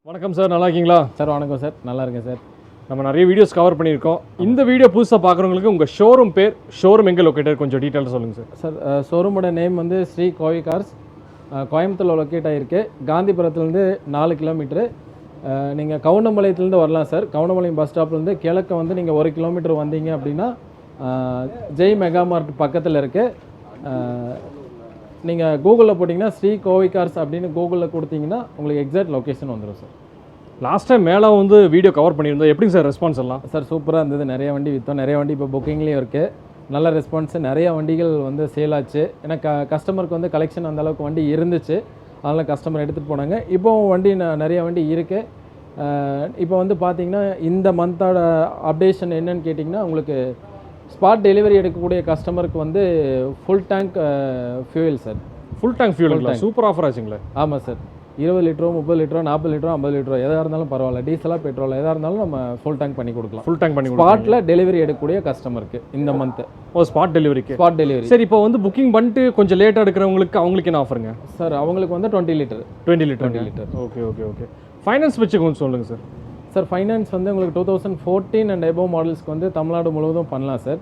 வணக்கம் சார், நல்லா இருக்கீங்களா? சார் வணக்கம் சார், நல்லா இருக்கேன் சார். நம்ம நிறைய வீடியோஸ் கவர் பண்ணியிருக்கோம். இந்த வீடியோ புதுசாக பார்க்குறவங்களுக்கு உங்கள் ஷோரூம் பேர், ஷோரூம் எங்கே லொக்கேட்டட் கொஞ்சம் டீட்டெயில்ஸ் சொல்லுங்கள் சார். சார் ஷோரூமோட நேம் வந்து ஸ்ரீ கோவி கார்ஸ், கோயம்புத்தூரில் லொக்கேட் ஆகிருக்கு. காந்திபுரத்துலேருந்து 4 கிலோமீட்டரு. நீங்கள் கவுண்டம்பாளையத்துலேருந்து வரலாம் சார். கவுண்டம்பாளையம் பஸ் ஸ்டாப்லேருந்து கிழக்க வந்து நீங்கள் 1 கிலோமீட்டர் வந்தீங்க அப்படின்னா ஜெய் மெகா மார்ட் பக்கத்தில் இருக்குது. நீங்கள் கூகுளில் போட்டிங்கன்னா ஸ்ரீ கோவி கார்ஸ் அப்படின்னு கூகுளில் கொடுத்தீங்கன்னா உங்களுக்கு எக்ஸாக்ட் லொக்கேஷன் வந்துடும் சார். லாஸ்ட் டைம் மேலே வந்து வீடியோ கவர் பண்ணியிருந்தோம். எப்படிங்க சார் ரெஸ்பான்ஸ் எல்லாம்? சார் சூப்பராக இருந்தது. நிறைய வண்டி விற்றோம், நிறைய வண்டி இப்போ புக்கிங்லேயும் இருக்குது. நல்ல ரெஸ்பான்ஸு, நிறைய வண்டிகள் வந்து சேல் ஆச்சு. ஏன்னா கஸ்டமருக்கு வந்து கலெக்ஷன் அந்தளவுக்கு வண்டி இருந்துச்சு, அதனால் கஸ்டமர் எடுத்துகிட்டு போனாங்க. இப்போவும் வண்டி நிறைய வண்டி இருக்குது. இப்போ வந்து பார்த்தீங்கன்னா இந்த மந்தோட அப்டேஷன் என்னன்னு கேட்டிங்கன்னா, உங்களுக்கு ஸ்பாட் டெலிவரி எடுக்கக்கூடிய கஸ்டமருக்கு வந்து full tank fuel sir. Full tank fuel super offer ஆச்சுங்களே. ஆமாம் சார். 20 லிட்டரோ 30 லிட்டரோ 40 லிட்டரோ 50 லிட்டரோ எதாக இருந்தாலும் பரவாயில்ல, டீசலாக பெட்ரோல் எதாக இருந்தாலும் நம்ம ஃபுல் டேங்க் பண்ணி கொடுக்கலாம். ஃபுல் டேங்க் பண்ணி ஸ்பாட்டில் டெலிவரி எடுக்கக்கூடிய கஸ்டமருக்கு இந்த மந்த். ஸ்பாட் டெலிவரிக்கு. Spot delivery. சரி, இப்போ வந்து புக்கிங் பண்ணிட்டு கொஞ்சம் லேட்டாக எடுக்கிறவங்களுக்கு அவங்களுக்கு என்ன ஆஃபருங்க சார்? அவங்களுக்கு வந்து 20 litre. 20 litre. Okay okay okay. Finance வச்சு கொஞ்சம் சொல்லுங்கள் சார். சார் ஃபைனான்ஸ் வந்து உங்களுக்கு 2014 அண்ட் எபோவ் மாடல்ஸ்க்கு வந்து தமிழ்நாடு முழுவதும் பண்ணலாம் சார்.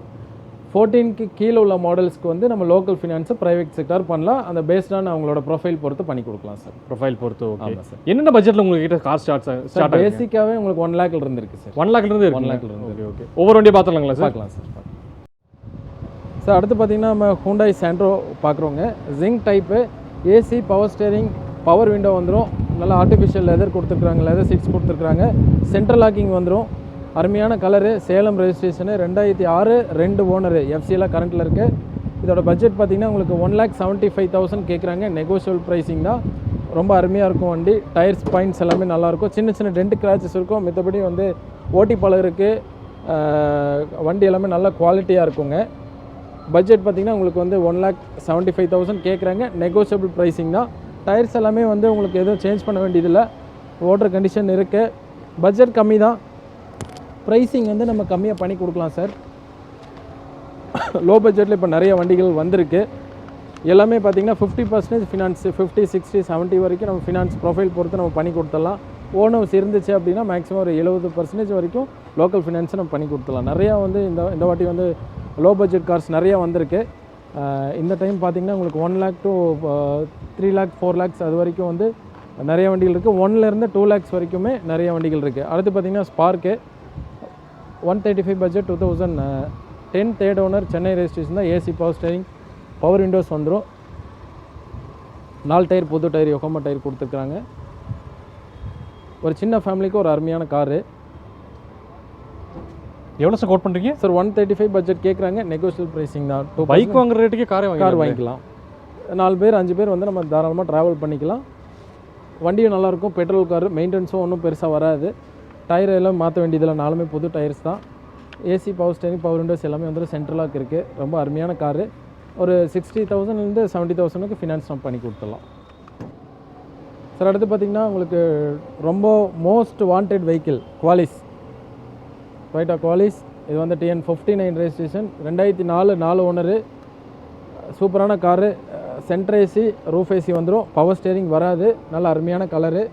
14க்கு கீழே உள்ள மாடல்ஸ்க்கு வந்து நம்ம லோக்கல் ஃபினான்ஸை ப்ரைவேட் செக்டார் பண்ணலாம். அந்த பேஸ்டான அவங்களோட ப்ரொஃபைல் பொறுத்து பண்ணி கொடுக்கலாம் சார். ப்ரொஃபைல் பொறுத்து. Okay sir. என்னென்ன பட்ஜெட்டில் உங்களுக்கு கார் ஸ்டார்ட் பேசிக்காகவே உங்களுக்கு 1 லேக்ல இருந்து இருக்குது சார். 1 லேக்ல இருந்து 1 லேக்ல இருந்து. Okay okay. ஒவ்வொரு வண்டியை பார்த்துலாங்களா சார்? பார்க்கலாம் சார். சார் அடுத்து பார்த்தீங்கன்னா நம்ம ஹூண்டாய் சாண்ட்ரோ பார்க்குறோங்க. Zinc type, AC, power steering, power window வந்துடும். நல்லா ஆர்டிஃபிஷியல் லெதர் கொடுத்துருக்குறாங்க, லெதர் சீட்ஸ் கொடுத்துருக்குறாங்க. சென்ட்ரல் லாக்கிங் வந்துடும். அருமையான கலரு, சேலம் ரெஜிஸ்ட்ரேஷனு, 2006, 2 ஓனரு, எஃப்சியில் கரண்ட்டில் இருக்குது. இதோட பட்ஜெட் பார்த்திங்கன்னா உங்களுக்கு 1,75,000 கேட்குறாங்க. நெகோஷியபிள் ப்ரைஸிங் தான். ரொம்ப அருமையாக இருக்கும் வண்டி. டயர்ஸ் பாயிண்ட்ஸ் எல்லாமே நல்லாயிருக்கும். சின்ன சின்ன டென்ட் கிராச்சஸ் இருக்கும். மித்தபடி வந்து ஓட்டி பழகுறதுக்கு வண்டி எல்லாமே நல்ல குவாலிட்டியாக இருக்குங்க. பட்ஜெட் பார்த்திங்கன்னா உங்களுக்கு வந்து 1,75,000 கேட்குறாங்க. நெகோஷியபிள் ப்ரைஸிங் தான். டயர்ஸ் எல்லாமே வந்து உங்களுக்கு எதுவும் சேஞ்ச் பண்ண வேண்டியதில்லை. ஓட்டுற கண்டிஷன் இருக்குது. பட்ஜெட் கம்மி தான். ப்ரைஸிங் வந்து நம்ம கம்மியாக பண்ணி கொடுக்கலாம் சார். லோ பட்ஜெட்டில் இப்போ நிறைய வண்டிகள் வந்திருக்கு. எல்லாமே பார்த்திங்கன்னா 50% ஃபினான்ஸ், 50, 60, 70 வரைக்கும் நம்ம ஃபினான்ஸ் ப்ரொஃபைல் பொறுத்து நம்ம பண்ணி கொடுத்துடலாம். ஓனர்ஸ் இருந்துச்சு அப்படின்னா மேக்ஸிமம் ஒரு 70% வரைக்கும் லோக்கல் ஃபினான்ஸை நம்ம பண்ணி கொடுத்துடலாம். நிறையா வந்து இந்த வாட்டி வந்து லோ பட்ஜெட் கார்ஸ் நிறையா வந்திருக்கு. இந்த டைம் பார்த்திங்கன்னா உங்களுக்கு 1 லேக் to 3 லேக் 4 லேக்ஸ் அது வரைக்கும் வந்து நிறைய வண்டிகள் இருக்குது. 1லேருந்து 2 லேக்ஸ் வரைக்குமே நிறைய வண்டிகள் இருக்குது. அடுத்து பார்த்திங்கன்னா Spark 135 budget, 2010, third owner, Chennai registration தான். AC, power steering, power windows வந்துடும். 4 டயர், புது டயர், யோகோமா டயர் கொடுத்துருக்குறாங்க. ஒரு சின்ன ஃபேமிலிக்கு ஒரு அருமையான காரு. எவ்வளோ சார் கோட் பண்ணுறீங்க சார்? 135 பட்ஜெட் கேட்குறாங்க. நெகோஷியல் ப்ரைஸிங் தான். பைக் வாங்குற ரேட்டுக்கே கார் வாங்கிக்கலாம். 4 பேர் 5 பேர் வந்து நம்ம தாராளமாக ட்ராவல் பண்ணிக்கலாம். வண்டியும் நல்லாயிருக்கும். பெட்ரோல் கார், மெயின்டெனன்ஸும் ஒன்றும் பெருசாக வராது. டயர் எல்லாம் மாற்ற வேண்டியதில்லை, 4மே புது டயர்ஸ் தான். AC, power steering, power Windows எல்லாமே வந்து சென்ட்ரலாக இருக்குது. ரொம்ப அருமையான காரு. ஒரு 60,000லேருந்து 70,000க்கு ஃபினான்ஸ் நம்ம பண்ணி கொடுத்துடலாம் சார். அடுத்து பார்த்திங்கன்னா உங்களுக்கு ரொம்ப most wanted vehicle Qualis, Toyota Qualis. இது வந்து TN 59 ரெஜிஸ்ட்ரேஷன், 2004, 4 ஓனரு. சூப்பரான car. Centre AC, roof AC வந்துடும். பவர் ஸ்டேரிங் வராது. நல்ல அருமையான கலரு.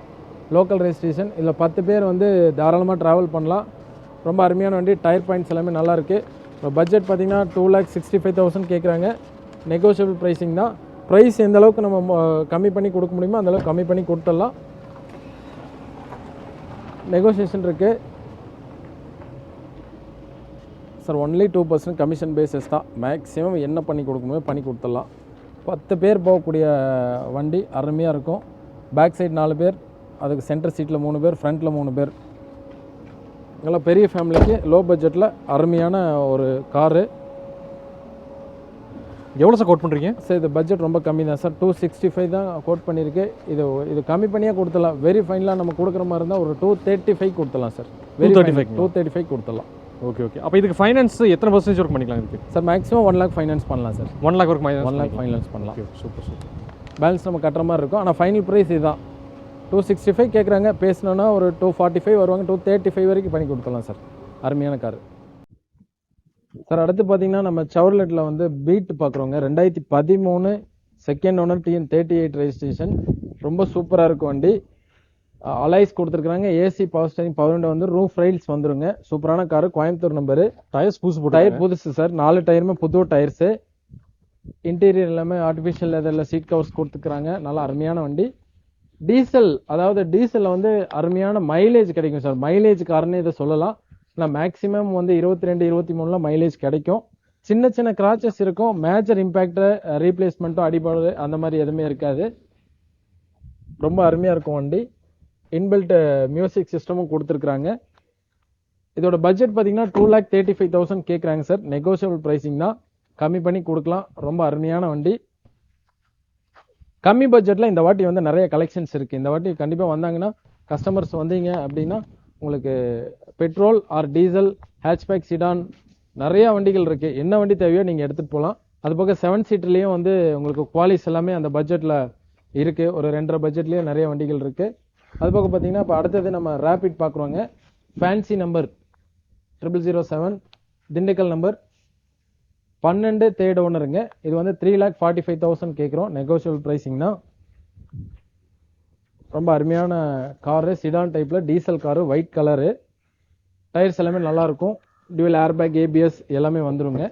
Local registration. இதில் 10 பேர் வந்து தாராளமாக ட்ராவல் பண்ணலாம். ரொம்ப அருமையான வண்டி. டயர் பாயிண்ட்ஸ் எல்லாமே நல்லாயிருக்கு. இப்போ பட்ஜெட் பார்த்திங்கன்னா 2,65,000 கேட்குறாங்க. நெகோஷியபிள் ப்ரைஸிங் தான். ப்ரைஸ் எந்த அளவுக்கு நம்ம கம்மி பண்ணி கொடுக்க முடியுமோ அந்தளவுக்கு கம்மி பண்ணி கொடுத்துடலாம். நெகோஷியேஷன் இருக்குது சார். ஒன்லி 2% கமிஷன் பேஸஸ் தான். மேக்ஸிமம் என்ன பண்ணி கொடுக்க முடியுமோ பண்ணி கொடுத்துடலாம். 10 பேர் போகக்கூடிய வண்டி அருமையாக இருக்கும். பேக் சைடு 4 பேர், அதுக்கு சென்டர் சீட்டில் 3 பேர், ஃப்ரண்ட்டில் 3 பேர். நல்லா பெரிய ஃபேமிலிக்கு லோ பட்ஜெட்டில் அருமையான ஒரு காரு. எவ்வளோ சார் கோட் பண்ணுறீங்க சார்? இது பட்ஜெட் ரொம்ப கம்மி தான் சார். 265 தான் கோட் பண்ணியிருக்கு. இது கம்மி பண்ணியாக கொடுத்துடலாம். வெரி ஃபைனலாக நம்ம கொடுக்குற மாதிரி இருந்தால் ஒரு 235 கொடுத்துடலாம் சார். 235 கொடுத்துடலாம். Okay okay. அப்போ இதுக்கு ஃபைனான்ஸ் எத்தனை பர்சன்டேஜ் ஒர்க் பண்ணிக்கலாம் இதுக்கு சார்? மேக்ஸிமம் 1 லேக் ஃபைனான்ஸ் பண்ணலாம் sir. 1 lakh work 1 lakh finance பண்ணலாம். Super super. பேலன்ஸ் நம்ம கட்டுற மாதிரி இருக்கும். ஆனால் ஃபைனல் ப்ரைஸ் இதுதான். 265 கேட்குறாங்க. பேசினோன்னா ஒரு 245 வருவாங்க. 235 வரைக்கும் பண்ணி கொடுத்துடலாம் சார். அருமையான கார் சார். அடுத்து பார்த்தீங்கன்னா நம்ம செவர்லெட்டில் வந்து பீட் பார்க்குறோங்க. 2013 செகண்ட் ஓனர், TN 38 ரெஜிஸ்ட்ரேஷன். ரொம்ப சூப்பராக இருக்கும் வண்டி. அலைஸ் கொடுத்துருக்காங்க. AC power steering power window வந்து ரூஃப் ரைல்ஸ் வந்துருங்க. சூப்பரான காரு, கோயம்புத்தூர் நம்பரு. டயர்ஸ் புதுசு டயர் புதுசு சார், 4 டயருமே புது டயர்ஸ். இன்டீரியர் எல்லாமே ஆர்டிஃபிஷியல் லெதர்ல சீட் கவர்ஸ் கொடுத்துருக்காங்க. நல்லா அருமையான வண்டி. டீசல், அதாவது டீசல்ல வந்து அருமையான மைலேஜ் கிடைக்கும் சார். மைலேஜ் காரணம் இதை சொல்லலாம். நான் மேக்ஸிமம் வந்து 22 23 மைலேஜ் கிடைக்கும். சின்ன சின்ன கிராச்சஸ் இருக்கும். மேஜர் இம்பாக்ட் ரீப்ளேஸ்மெண்ட்டும் அடிபாடு அந்த மாதிரி எதுவுமே இருக்காது. ரொம்ப அருமையா இருக்கும் வண்டி. இன்பில்ட் மியூசிக் சிஸ்டமும் கொடுத்துருக்காங்க. இதோட பட்ஜெட் பார்த்தீங்கன்னா 2,35,000 கேட்குறாங்க சார். நெகோசியபிள் பிரைசிங் தான், கம்மி பண்ணி கொடுக்கலாம். ரொம்ப அருமையான வண்டி. கம்மி பட்ஜெட்ல இந்த வாட்டி வந்து நிறைய கலெக்ஷன்ஸ் இருக்கு. இந்த வாட்டி கண்டிப்பா வந்தாங்கன்னா கஸ்டமர்ஸ் வந்தீங்க அப்படின்னா உங்களுக்கு petrol R diesel, hatchback, sit down நிறைய வண்டிகள் இருக்கு. என்ன வண்டி தேவையோ நீங்க எடுத்துட்டு போகலாம். அது போக 7 சீட்டர்லயும் வந்து உங்களுக்கு குவாலிஸ் எல்லாமே அந்த பட்ஜெட்ல இருக்கு. ஒரு 2.5 பட்ஜெட்லயே நிறைய வண்டிகள் இருக்கு. அது போக பாத்தீங்கன்னா இப்ப அடுத்தது நம்ம ரேபிட் பாக்குறோங்க. ஃபேன்சி நம்பர் 0007, திண்டுக்கல் நம்பர் 12, தேர்ட் ஓனருங்க. இது வந்து 3,45,000 கேட்குறோம். நெகோசியபிள் பிரைசிங் தான். ரொம்ப அருமையான காரு, சிடான் டைப்ல diesel car, white colour. Tyres எல்லாமே நல்லா இருக்கும். டியூவல் ஏர்பேக், ஏபிஎஸ் எல்லாமே வந்துருங்க.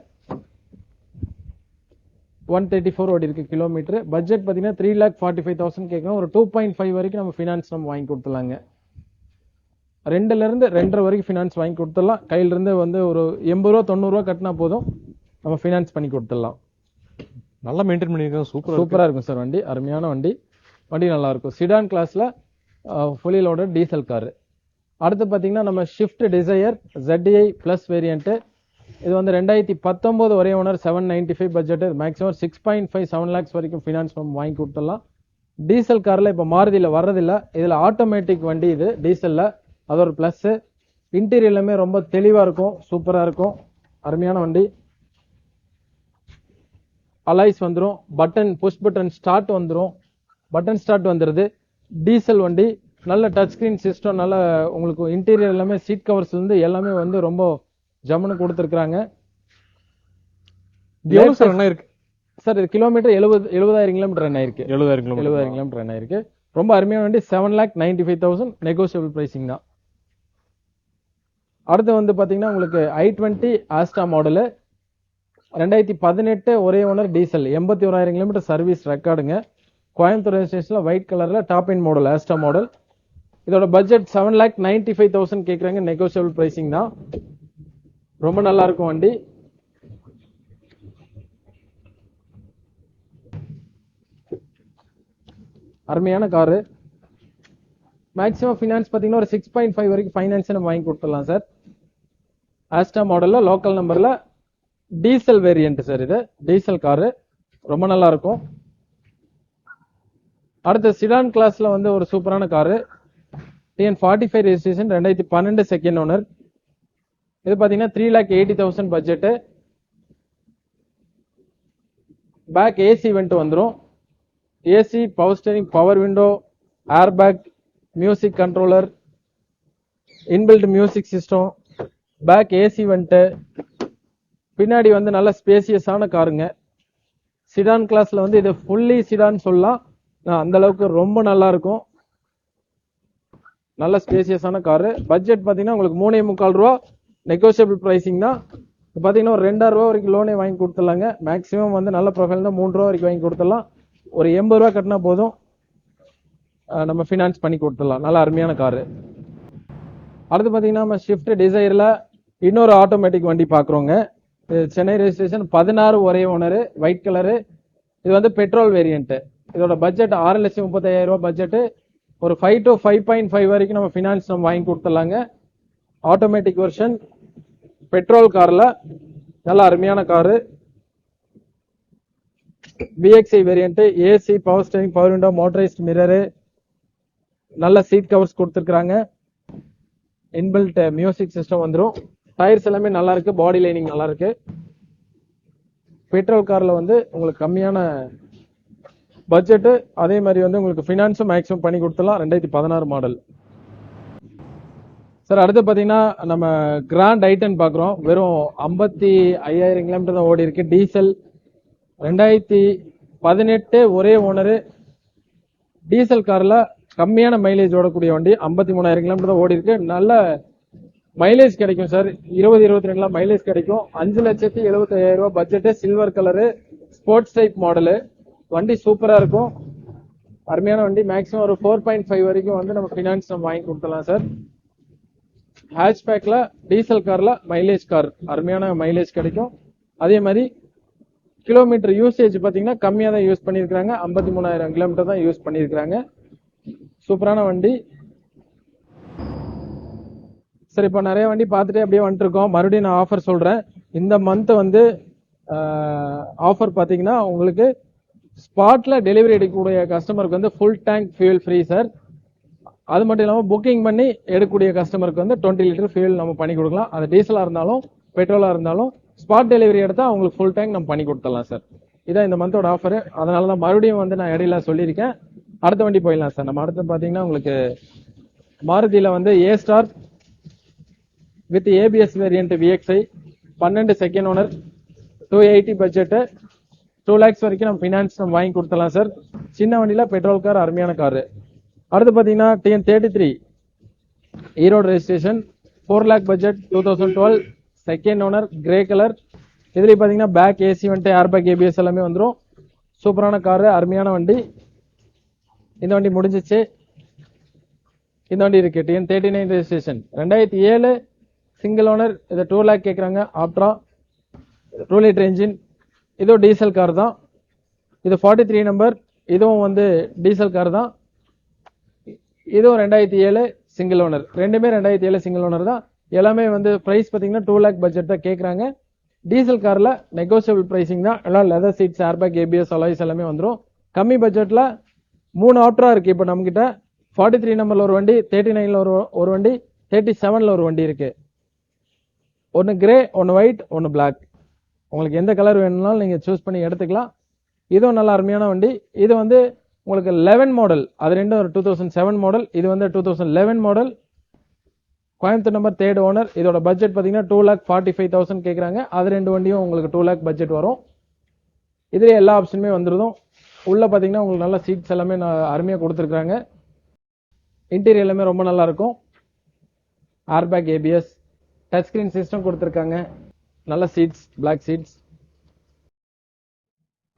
134 ஓடி இருக்கு கிலோமீட்டர். பட்ஜெட் பார்த்தீங்கன்னா 3,45,000 கேட்குறோம். ஒரு 2.5 வரைக்கும் நம்ம ஃபினான்ஸ் நம்ம வாங்கி கொடுத்துலாங்க. 2ல இருந்து 2.5 வரைக்கும் ஃபினான்ஸ் வாங்கி கொடுத்துடலாம். கையில இருந்து வந்து ஒரு 80 ரூபா 90 ரூபா கட்டினா போதும், நம்ம ஃபினான்ஸ் பண்ணி கொடுத்துடலாம். நல்லா மெயின்டைன் பண்ணிருக்காங்க. சூப்பரா இருக்கும் சார் வண்டி. அருமையான வண்டி. வண்டி நல்லா இருக்கும். சிடான் கிளாஸ்ல ஃபுல்லி லோடட் டீசல் காரு. அடுத்து பாத்தீங்கன்னா நம்ம Swift Dzire ZDI plus variant. இது வந்து 2019 ஒரே ஓனர், 795 பட்ஜெட். மேக்ஸிமம் 6.5 7 lakhs வரைக்கும் ஃபினான்ஸ் நம்ம வாங்கி கொடுத்துடலாம். டீசல் கார்ல இப்ப மாருதியில வர்றதில்ல. இதுல ஆட்டோமேட்டிக் வண்டி இது டீசல்ல. அது ஒரு பிளஸ். இன்டீரியர் எல்லாமே ரொம்ப தெளிவா இருக்கும், சூப்பரா இருக்கும். அருமையான வண்டி. அலைஸ் வந்துரும். பட்டன் புஷ் பட்டன் ஸ்டார்ட் வந்துரும். பட்டன் ஸ்டார்ட் வந்துருது. டீசல் வண்டி. நல்ல டச் ஸ்கிரீன் சிஸ்டம். நல்ல உங்களுக்கு இன்டீரியர் எல்லாமே சீட் கவர்ஸ்ல இருந்து எல்லாமே வந்து ரொம்ப ஜம்முன்னு கொடுத்துருக்காங்க. சார் இது கிலோமீட்டர் 70,000 கிலோமீட்டர் ரன் ஆயிருக்கு. 70,000 கிலோமீட்டர் ரன் ஆயிருக்கு. ரொம்ப அருமையான வண்டி. 7,95,000 நெகோசியபிள் பிரைசிங் தான். அடுத்து வந்து பாத்தீங்கன்னா உங்களுக்கு i20 ஆஸ்டா மாடலு, 2018 ஒரே ஓனர், டீசல், 81,000 கிலோமீட்டர் சர்வீஸ் ரெக்கார்டுங்க. கோயம்புத்தூர் ரெஜிஸ்ட்ரேஷன்ல ஒயிட் கலர்ல top in model, Asta model. இதோட பட்ஜெட் 7,95,000 கேட்குறாங்க. நெகோசியபிள் பிரைசிங் தான். ரொம்ப நல்லா இருக்கும் வண்டி. அருமையான காரு. மேக்ஸிமம் ஃபினான்ஸ் பாத்தீங்கன்னா ஒரு 6.5 வரைக்கும் ஃபைனான்ஸ் நம்ம வாங்கி கொடுத்துடலாம் சார். ஆஸ்டா மாடல்ல லோக்கல் நம்பர்ல டீசல் வேரியன்ட் சார். இது டீசல் காரு. ரொம்ப நல்லா இருக்கும். அடுத்து சிடான் கிளாஸ்ல வந்து ஒரு சூப்பரான car. TN45 registration, 2012 second owner. இது பாத்தீங்கன்னா 3,80,000 பட்ஜெட். பேக் ஏசி வெண்ட் வந்துரும். AC, power steering, power window, airbag, music controller, inbuilt music system, back AC vent. பின்னாடி வந்து நல்ல ஸ்பேசியஸான காருங்க. சிடான் கிளாஸ்ல வந்து இது ஃபுல்லி சிடான் சொல்லலாம். அந்த அளவுக்கு ரொம்ப நல்லா இருக்கும். நல்ல ஸ்பேசியஸான காரு. பட்ஜெட் பாத்தீங்கன்னா உங்களுக்கு 3.25 ரூபா நெகோசியபிள் பிரைசிங் தான். பாத்தீங்கன்னா ஒரு 2,000 ரூபா வரைக்கும் லோனே வாங்கி கொடுத்துடலாங்க. மேக்ஸிமம் வந்து நல்ல ப்ரொஃபைல் தான் 3 ரூபா வரைக்கும் வாங்கி கொடுத்துடலாம். ஒரு 80 ரூபா கட்டினா போதும், நம்ம ஃபினான்ஸ் பண்ணி கொடுத்துடலாம். நல்ல அருமையான காரு. அடுத்து பாத்தீங்கன்னா நம்ம ஷிஃப்ட் டிசைர்ல இன்னொரு ஆட்டோமேட்டிக் வண்டி பாக்குறோங்க. சென்னை ரெஜிஸ்ட்ரேஷன், 16 ஒரே ஓனர், ஒயிட் கலரு. இது வந்து பெட்ரோல் வேரியன்ட். இதோட பட்ஜெட் 6,35,000 ரூபாய் பட்ஜெட். ஒரு 5 to 5.5 வரைக்கும் நம்ம ஃபினான்ஸ் நம்ம வாங்கி கொடுத்துடலாங்க. ஆட்டோமேட்டிக் வெர்ஷன் பெட்ரோல் கார்ல நல்ல அருமையான car. VXI variant, AC, power steering, power window, motorised mirror, நல்ல சீட் கவர்ஸ் கொடுத்துருக்காங்க. இன்பில்ட் மியூசிக் சிஸ்டம் வந்துரும். டயர்ஸ் எல்லாமே நல்லா இருக்கு. பாடி லைனிங் நல்லா இருக்கு. பெட்ரோல் கார்ல வந்து உங்களுக்கு கம்மியான பட்ஜெட், அதே மாதிரி வந்து உங்களுக்கு ஃபினான்ஸும் மேக்ஸிமம் பண்ணி கொடுத்துடலாம். 2016 மாடல் சார். அடுத்து பாத்தீங்கன்னா நம்ம கிராண்ட் ஐட்டன் பாக்குறோம். வெறும் 55,000 கிலோமீட்டர் தான் ஓடி இருக்கு. டீசல், 2018 ஒரே ஓனரு. டீசல் கார்ல கம்மியான மைலேஜ் ஓடக்கூடிய வண்டி. 53,000 கிலோமீட்டர் தான் ஓடி இருக்கு. நல்ல மைலேஜ் கிடைக்கும் சார். 20-22 மைலேஜ் கிடைக்கும். 5,75,000 budget, silver colour, sports type model. வண்டி சூப்பரா இருக்கும், அருமையான வண்டி. மேக்ஸிமம் ஒரு 4.5 வரைக்கும் வந்து நம்ம ஃபினான்ஸ் நம்ம வாங்கி கொடுத்துடலாம் சார். ஹேட்ச்பேக்ல டீசல் கார்ல மைலேஜ் கார், அருமையான மைலேஜ் கிடைக்கும். அதே மாதிரி கிலோமீட்டர் யூசேஜ் பாத்தீங்கன்னா கம்மியா தான் யூஸ் பண்ணிருக்காங்க. 53,000 கிலோமீட்டர் தான் யூஸ் பண்ணிருக்காங்க. சூப்பரான வண்டி சார். இப்போ நிறைய வண்டி பார்த்துட்டே அப்படியே வந்துட்டு இருக்கோம். மறுபடியும் நான் ஆஃபர் சொல்றேன். இந்த மந்த் வந்து ஆஃபர் பாத்தீங்கன்னா உங்களுக்கு ஸ்பாட்ல டெலிவரி எடுக்கக்கூடிய கஸ்டமருக்கு வந்து full tank fuel free sir. அது மட்டும் இல்லாமல் புக்கிங் பண்ணி எடுக்கக்கூடிய கஸ்டமருக்கு வந்து 20 லிட்டர் ஃபியூல் நம்ம பண்ணி கொடுக்கலாம். அது டீசலா இருந்தாலும் பெட்ரோலா இருந்தாலும் ஸ்பாட் டெலிவரி எடுத்தா அவங்களுக்கு ஃபுல் டேங்க் நம்ம பண்ணி கொடுத்துடலாம் சார். இதான் இந்த மந்தோட ஆஃபர். அதனால தான் மறுபடியும் வந்து நான் இடையில சொல்லியிருக்கேன். அடுத்த வண்டி போயிடலாம் சார். நம்ம அடுத்து பாத்தீங்கன்னா உங்களுக்கு மாருதியில வந்து A Star with ABS variant VXI 12 second owner 280 budget 2 lakhs வரைக்கும் நம்ம ஃபினான்ஸ் நம்ம வாங்கி கொடுத்துடலாம் சார். சின்ன வண்டியில பெட்ரோல் கார், அருமையான காரு. அடுத்து பாத்தீங்கன்னா TN33 Erode registration 4 lakh budget 2012 second owner grey colour. இதுல பாத்தீங்கன்னா பேக் ஏசி வந்துட்டு ஏர் பேக் ஏபிஎஸ் எல்லாமே வந்துடும். சூப்பரான காரு, அருமையான வண்டி. இந்த வண்டி முடிஞ்சிச்சு. இந்த வண்டி இருக்கு TN39 ரெஜிஸ்ட்ரேஷன் 2007 சிங்கிள் ஓனர். இதை 2 lakh கேட்குறாங்க. ஆப்ட்ரா 2 லிட்டர் இன்ஜின். இதுவும் டீசல் கார் தான். இது 43 நம்பர். இதுவும் வந்து டீசல் கார் தான். இதுவும் 2007 சிங்கிள் ஓனர். ரெண்டுமே 2007 சிங்கிள் ஓனர் தான். எல்லாமே வந்து பிரைஸ் பாத்தீங்கன்னா 2 lakh பட்ஜெட் தான் கேட்குறாங்க. டீசல் கார்ல நெகோசியபிள் பிரைசிங் தான். எல்லாம் leather seeds, airbag, ABS, alloys எல்லாமே வந்துடும். கம்மி பட்ஜெட்ல 3 ஆப்ட்ரா இருக்கு. இப்போ நம்ம கிட்ட 43 நம்பர்ல ஒரு வண்டி, 39ல ஒரு வண்டி, 37ல ஒரு வண்டி இருக்கு. ஒன்னு கிரே, ஒன்னு ஒயிட், ஒன்னு பிளாக். உங்களுக்கு எந்த கலர் வேணும்னாலும் நீங்க சூஸ் பண்ணி எடுத்துக்கலாம். இதுவும் நல்ல அருமையான வண்டி. இது வந்து உங்களுக்கு 11 மாடல். அது ரெண்டும் ஒரு 2007 மாடல். இது வந்து 2011 model. Coimbatore number, 3rd owner. இதோட பட்ஜெட் பாத்தீங்கன்னா 2,45,000 கேட்குறாங்க. அது ரெண்டு வண்டியும் உங்களுக்கு 2 lakh பட்ஜெட் வரும். இதுல எல்லா ஆப்ஷனுமே வந்துருதும். உள்ள பாத்தீங்கன்னா உங்களுக்கு நல்ல சீட்ஸ் எல்லாமே அருமையா கொடுத்துருக்காங்க. இன்டீரியர் எல்லாமே ரொம்ப நல்லா இருக்கும். Airbag, ABS, touch screen system கொடுத்துருக்காங்க. நல்ல சீட்ஸ், பிளாக் சீட்ஸ்.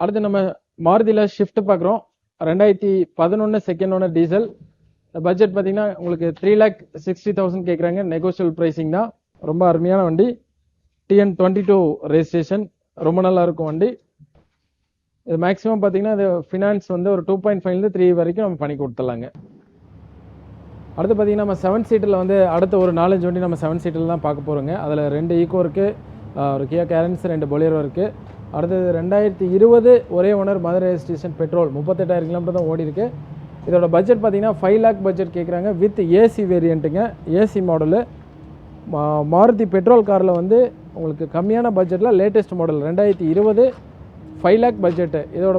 அடுத்து நம்ம மாருதியில ஷிஃப்ட் பார்க்குறோம். 2011 செகண்ட் ஓனர் டீசல். பட்ஜெட் பார்த்தீங்கன்னா உங்களுக்கு 3,60,000 கேட்குறாங்க. நெகோசியபிள் பிரைசிங் தான். ரொம்ப அருமையான வண்டி. TN22 registration. ரொம்ப நல்லா இருக்கும் வண்டி. இது மேக்ஸிமம் பார்த்தீங்கன்னா இது ஃபினான்ஸ் வந்து ஒரு 2.5 3 வரைக்கும் நம்ம பண்ணி கொடுத்துடலாங்க. அடுத்து பார்த்தீங்கன்னா நம்ம 7 சீட்டரில் வந்து அடுத்த ஒரு 4-5 வண்டி நம்ம 7 சீட்டரில் தான் பார்க்க போகிறோங்க. அதில் 2 ஈக்கோ இருக்குது, ஒரு கியா கேரன்ஸ், 2 பொலேரோ இருக்குது. அடுத்தது 2020 ஒரே owner Madurai registration petrol 38,000 kilometre தான் ஓடி இருக்கு. இதோட பட்ஜெட் பார்த்தீங்கன்னா 5 lakh பட்ஜெட் கேட்குறாங்க. வித் ஏசி வேரியண்ட்டுங்க, ஏசி மாடலு. மாருதி பெட்ரோல் காரில் வந்து உங்களுக்கு கம்மியான பட்ஜெட்டில் லேட்டஸ்ட் மாடல் 2020 5 lakh பட்ஜெட்டு. இதோட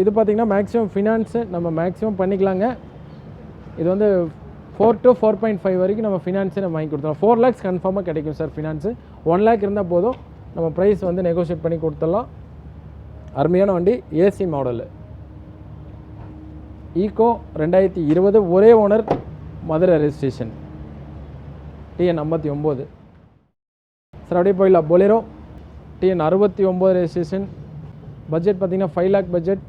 இது பார்த்தீங்கன்னா மேக்ஸிமம் ஃபினான்ஸு நம்ம மேக்ஸிமம் பண்ணிக்கலாங்க. இது வந்து 4 to 4.5 வரைக்கும் நம்ம ஃபினான்ஸே நம்ம வாங்கி கொடுத்துடலாம். 4 lakhs கன்ஃபார்மாக கிடைக்கும் சார் ஃபினான்ஸு. 1 lakh இருந்தால் போதும், நம்ம ப்ரைஸ் வந்து நெகோஷியேட் பண்ணி கொடுத்துடலாம். அருமையான வண்டி, ஏசி மாடலு. ஈக்கோ 2020 ஒரே owner Madurai registration TN59. Sir அப்படியே போயிடலாம். Bolero TN69 registration. பட்ஜெட் பார்த்தீங்கன்னா 5 lakh budget,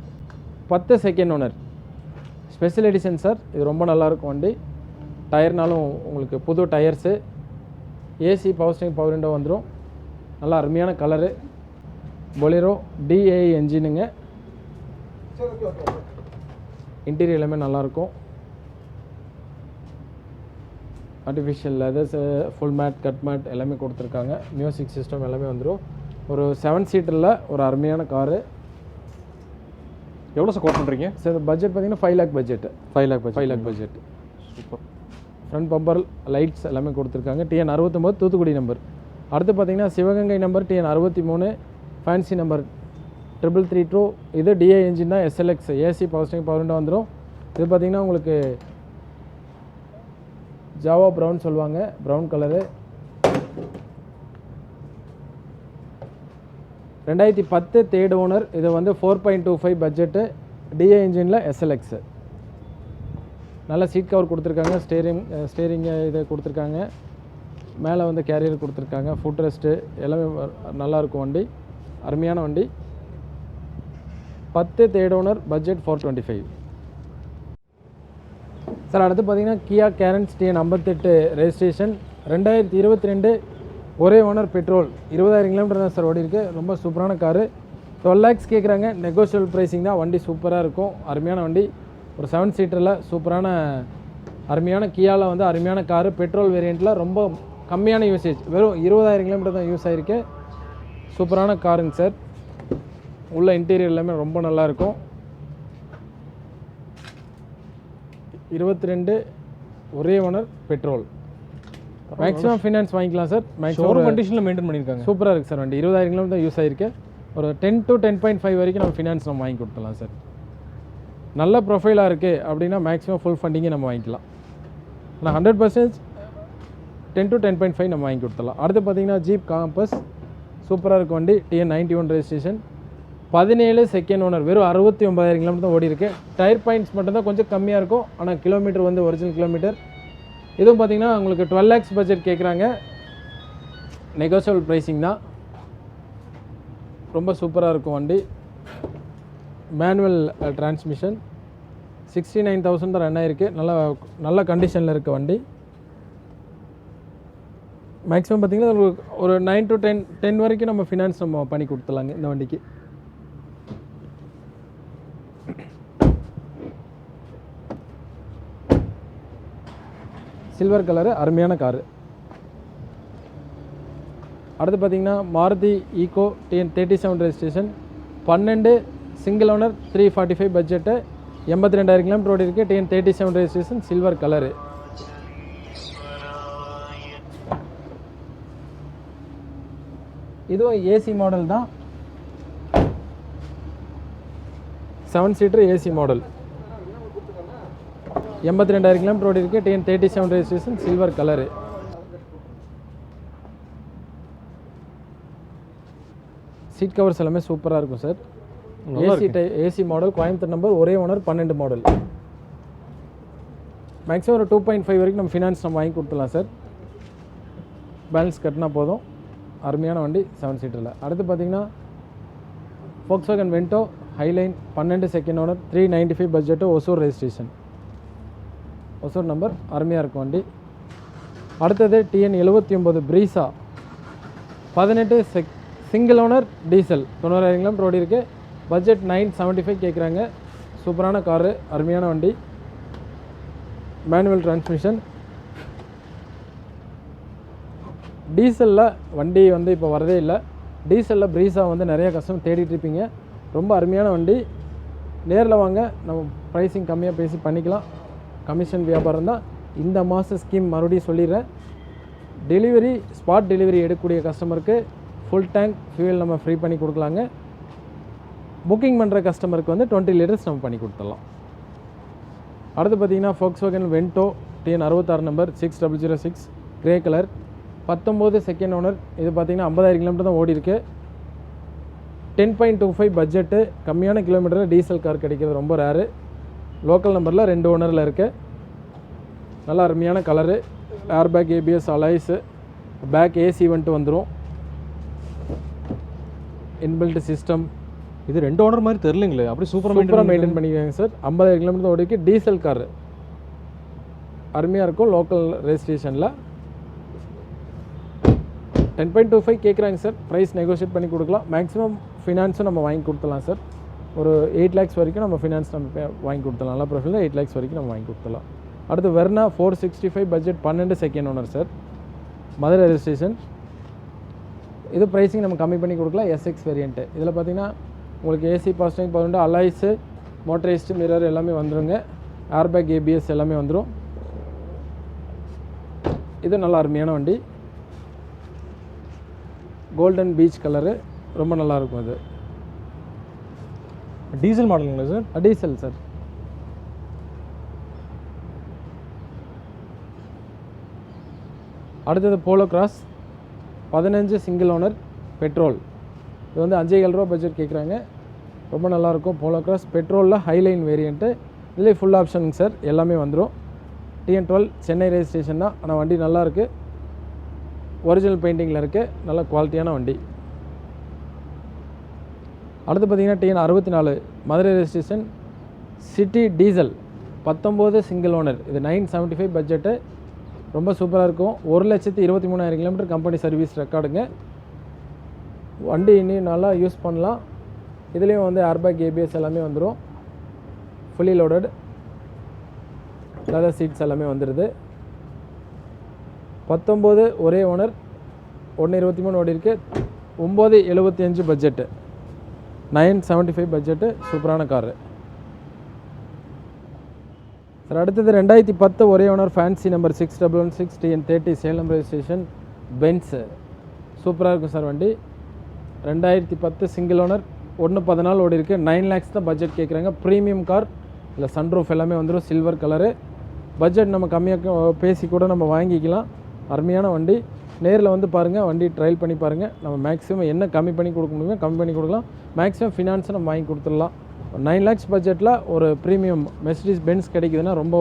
10 second owner, special edition sir. இது ரொம்ப நல்லாயிருக்கும் வண்டி. டயர்னாலும் உங்களுக்கு புது tyres, AC, power steering, power window வந்துடும். நல்லா அருமையான கலரு. பொலேரோ DAI என்ஜினுங்க. இன்டீரியர் எல்லாமே நல்லாயிருக்கும். Artificial leathers, full mat, cut mat எல்லாமே கொடுத்துருக்காங்க. மியூசிக் சிஸ்டம் எல்லாமே வந்துடும். ஒரு 7 சீட்டரில் ஒரு அருமையான காரு. எவ்வளோ சார் கோட் பண்ணுறீங்க சார்? பட்ஜெட் பார்த்தீங்கன்னா 5 lakh budget. 5 lakh budget. Super. Front bumper, lights எல்லாமே கொடுத்துருக்காங்க. TN69 Thoothukudi number. அடுத்து பார்த்தீங்கன்னா Sivaganga number TN63 fancy number 332. இது DAI என்ஜின் தான், SLX, AC, power steering, power window வந்துடும். இது பார்த்தீங்கன்னா உங்களுக்கு ஜாவா ப்ரௌன் சொல்லுவாங்க, ப்ரௌன் கலரு. 2010 3rd owner. இது வந்து 4.25 பட்ஜெட்டு, DAI என்ஜினில் SLX. நல்ல சீட் கவர் கொடுத்துருக்காங்க, ஸ்டேரிங் இதை கொடுத்துருக்காங்க, மேலே வந்து கேரியர் கொடுத்துருக்காங்க, ஃபுட் ரெஸ்ட்டு எல்லாமே நல்லாயிருக்கும் வண்டி, அருமையான வண்டி. 10 தேர்ட் ஓனர், பட்ஜெட் 425. சார் அடுத்து பார்த்தீங்கன்னா கியா கேரன்ஸ் டிஎன் 58 ரெஜிஸ்ட்ரேஷன் 2022 ஒரே ஓனர் பெட்ரோல் 20,000 கிலோமீட்டர் தான் சார் ஓடி இருக்கு. ரொம்ப சூப்பரான காரு. 12 லேக்ஸ் கேட்குறாங்க, நெகோஷியபிள் ப்ரைஸிங் தான். வண்டி சூப்பராக இருக்கும், அருமையான வண்டி. ஒரு 7 சீட்டரில் சூப்பரான அருமையான கியாவில் வந்து அருமையான காரு. பெட்ரோல் வேரியண்ட்டில் ரொம்ப கம்மியான யூசேஜ், வெறும் 20,000 கிலோமீட்டர் தான் யூஸ் ஆகிருக்கு. சூப்பரான காருங்க சார். உள்ள இன்டீரியர் எல்லாமே ரொம்ப நல்லாயிருக்கும். 22 ஒரே ஓனர் பெட்ரோல். மேக்ஸிமம் ஃபினான்ஸ் வாங்கிக்கலாம் சார். ஷோரூம் கண்டிஷனில் மெயின்டைன் பண்ணியிருக்காங்க. சூப்பராக இருக்குது சார் வண்டி. 20,000 கிலோமீட்டர் தான் யூஸ் ஆகிருக்கு. ஒரு 10 to 10.5 வரைக்கும் நம்ம ஃபினான்ஸ் நம்ம வாங்கி கொடுத்துலாம் சார். நல்ல ப்ரொஃபைலாக இருக்குது அப்படின்னா மேக்ஸிமம் ஃபுல் ஃபண்டிங்கே நம்ம வாங்கிக்கலாம். ஆனால் 100% 10 to 10.5 நம்ம வாங்கி கொடுத்துடலாம். அடுத்து பார்த்தீங்கன்னா ஜீப் காம்பஸ் சூப்பராக இருக்கும் வண்டி. TN 91 ரெஜிஸ்ட்ரேஷன் 17 செகண்ட் ஓனர், வெறும் 69,000 கிலோமீட்டர் தான் ஓடி இருக்குது. டயர் பாயிண்ட்ஸ் மட்டும்தான் கொஞ்சம் கம்மியாக இருக்கும், ஆனால் கிலோமீட்டர் வந்து ஒரிஜினல் கிலோமீட்டர். இதுவும் பார்த்தீங்கன்னா உங்களுக்கு 12 லேக்ஸ் பட்ஜெட் கேட்குறாங்க, நெகோஷியபிள் ப்ரைஸிங் தான். ரொம்ப சூப்பராக இருக்கும் வண்டி. மேனுவல் டிரான்ஸ்மிஷன் 69,000 தான் ரன் ஆகிருக்கு. நல்ல கண்டிஷனில் இருக்க வண்டி. மேக்ஸிமம் பார்த்திங்கன்னா ஒரு 9 to 10 வரைக்கும் நம்ம ஃபினான்ஸ் நம்ம பண்ணி கொடுத்துலாங்க இந்த வண்டிக்கு. சில்வர் கலரு, அருமையான காரு. அடுத்து பார்த்திங்கன்னா Maruti Eeco TN 37 registration 12 single owner 345 budget 82,000 kilometre ஓடி இருக்குது. TN 37 registration silver colour. இதுவும் ஏசி மாடல் தான், 7 சீட்டர் ஏசி மாடல். 82,000 கிலோமீட்டர் ஓடி இருக்குது. TN 37 registration silver colour. Seat covers எல்லாமே சூப்பராக இருக்கும் sir. AC model, Coimbatore number, ஒரே ஓனர், 12 மாடல். மேக்ஸிமம் ஒரு 2.5 வரைக்கும் நம்ம ஃபினான்ஸ் நம்ம வாங்கி கொடுத்துலாம் சார். பேலன்ஸ் கட்டினா போதும். அருமையான வண்டி 7 சீட்டரில். அடுத்து பார்த்தீங்கன்னா Volkswagen Vento Highline 12 second owner 395 budget, Hosur registration, Hosur number, அருமையாக இருக்கும் வண்டி. அடுத்தது TN 79 Brezza 18 single owner diesel 90,000 kilometre ஓடி இருக்குது. பட்ஜெட் 975 கேட்குறாங்க. சூப்பரான காரு, அருமையான வண்டி. Manual transmission. டீசலில் வண்டி வந்து இப்போ வரதே இல்லை. டீசலில் ப்ரீஸா வந்து நிறைய கஸ்டமர் தேடிட்டு இருப்பீங்க. ரொம்ப அருமையான வண்டி. நேரில் வாங்க, நம்ம ப்ரைஸிங் கம்மியாக பேசி பண்ணிக்கலாம். கமிஷன் வியாபாரம் தான். இந்த மாத ஸ்கீம் மறுபடியும் சொல்லிடுறேன். டெலிவரி, ஸ்பாட் டெலிவரி எடுக்கக்கூடிய கஸ்டமருக்கு ஃபுல் டேங்க் ஃபியூல் நம்ம ஃப்ரீ பண்ணி கொடுக்கலாங்க. புக்கிங் பண்ணுற கஸ்டமருக்கு வந்து 20 லிட்டர்ஸ் நம்ம பண்ணி கொடுத்துடலாம். அடுத்து பார்த்தீங்கன்னா Volkswagen Vento TN 66 number 6006 grey colour 19 second owner. இது பார்த்தீங்கன்னா 50,000 கிலோமீட்டர் தான் ஓடி இருக்கு. 10.25 பட்ஜெட்டு, கம்மியான கிலோமீட்டரில் டீசல் கார் கிடைக்கிறது ரொம்ப ரேரு. லோக்கல் நம்பரில் 2 ஓனரில் இருக்குது. நல்லா அருமையான colour. Airbag, ABS, alloys, back AC வந்துட்டு வந்துடும். Inbuilt system. இது 2 ஓனர் மாதிரி தெரிலங்களே, அப்படி சூப்பராக மெயின்டைன் பண்ணிக்கோங்க சார். 50,000 கிலோமீட்டர் ஓடிக்கு டீசல் காரு, அருமையாக இருக்கும். லோக்கல் ரெஜிஸ்ட்ரேஷனில் 10.25 கேட்குறாங்க சார். ப்ரைஸ் நெகோஷியேட் பண்ணி கொடுக்கலாம். மேக்ஸிமம் ஃபினான்ஸும் நம்ம வாங்கி கொடுத்துலாம் சார். ஒரு 8 லேக்ஸ் வரைக்கும் நம்ம ஃபினான்ஸ் நம்ம வாங்கி கொடுத்துலாம். நல்லா ப்ரொஃபைலில் 8 லேக்ஸ் வரைக்கும் நம்ம வாங்கி கொடுத்துலாம். அடுத்து Verna 465 budget 12 second owner sir, Madurai registration. இது ப்ரைஸிங் நம்ம கம்மி பண்ணி கொடுக்கலாம். SX variant. இதில் பார்த்தீங்கன்னா உங்களுக்கு ஏசி பாஸ்டிங் பவுண்டு, அலாய்ஸு, மோட்டரைஸ்டு, மிரர் எல்லாமே வந்துடுங்க. ஏர்பேக், ABS எல்லாமே வந்துடும். இது நல்ல அருமையான வண்டி. கோல்டன் பீச் கலரு, ரொம்ப நல்லாயிருக்கும். அது டீசல் மாடலுங்களா சார்? Diesel sir. அடுத்தது Polo Cross 15 single owner petrol. இது வந்து 5,000 ரூபா பட்ஜெட் கேட்குறாங்க. ரொம்ப நல்லாயிருக்கும். போலோ கிராஸ் பெட்ரோலில் ஹைலைன் வேரியண்ட்டு இதிலே ஃபுல் ஆப்ஷனுங்க சார், எல்லாமே வந்துடும். TN12 சென்னை ரெஜிஸ்ட்ரேஷன் தான், ஆனால் வண்டி நல்லாயிருக்கு, ஒரிஜினல் பெயிண்டிங்கில் இருக்குது, நல்ல குவாலிட்டியான வண்டி. அடுத்து பார்த்திங்கன்னா TN64 Madurai registration, city diesel 19 single owner. இது 975 பட்ஜெட்டு, ரொம்ப சூப்பராக இருக்கும். 1,23,000 கிலோமீட்டர் கம்பெனி சர்வீஸ் ரெக்கார்டுங்க. வண்டி இன்னும் நல்லா யூஸ் பண்ணலாம். இதுலேயும் வந்து ஏர்பேக் ABS எல்லாமே வந்துடும். ஃபுல்லி லோடட் லெதர் சீட்ஸ் எல்லாமே வந்துடுது. 19 ஒரே ஓனர், 1,23 ஓடி இருக்குது. 975 பட்ஜெட்டு, 975 பட்ஜெட்டு, சூப்பரான காரு சார். அடுத்தது 2010 ஒரே owner fancy number 6116 TN30 Salem registration Benz. சூப்பராக இருக்கும் சார் வண்டி. 2010 சிங்கிள் ஓனர், 1,14 ஓடி இருக்குது. 9 lakhs தான் பட்ஜெட் கேட்குறாங்க. ப்ரீமியம் கார், இல்லை சன்ரூஃப் எல்லாமே வந்துடும். Silver colour. பட்ஜெட் நம்ம கம்மியாக பேசி கூட நம்ம வாங்கிக்கலாம். அருமையான வண்டி. நேரில் வந்து பாருங்கள், வண்டி ட்ரையல் பண்ணி பாருங்கள். நம்ம மேக்ஸிமம் என்ன கம்மி பண்ணி கொடுக்க முடியுமோ கம்மி பண்ணி கொடுக்கலாம். மேக்ஸிமம் ஃபினான்ஸை நம்ம வாங்கி கொடுத்துடலாம். 9 lakhs பட்ஜெட்டில் ஒரு ப்ரீமியம் மெர்சிடிஸ் பென்ஸ் கிடைக்குதுன்னா ரொம்ப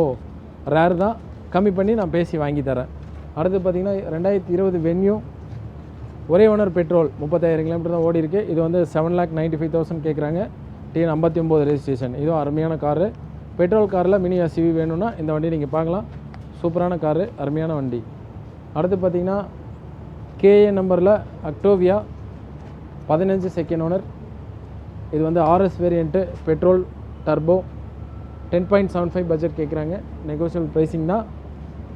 ரேர் தான். கம்மி பண்ணி நான் பேசி வாங்கி தரேன். அடுத்து பார்த்திங்கன்னா 2020 வென்யூ ஒரே ஓனர் பெட்ரோல், 35,000 கிலோமீட்டர் தான் ஓடி இருக்குது. இது வந்து 7,95,000 கேட்குறாங்க. TN59 registration. இதுவும் அருமையான காரு. பெட்ரோல் காரில் மினி SUV வேணும்னா இந்த வண்டி நீங்கள் பார்க்கலாம். சூப்பரான காரு, அருமையான வண்டி. அடுத்து பார்த்திங்கன்னா KA நம்பரில் அக்டோவியா 15 செகண்ட் ஓனர். இது வந்து RS variant, petrol turbo, 10.75 budget கேட்குறாங்க. நெகோஷியபிள் ப்ரைஸிங் தான்.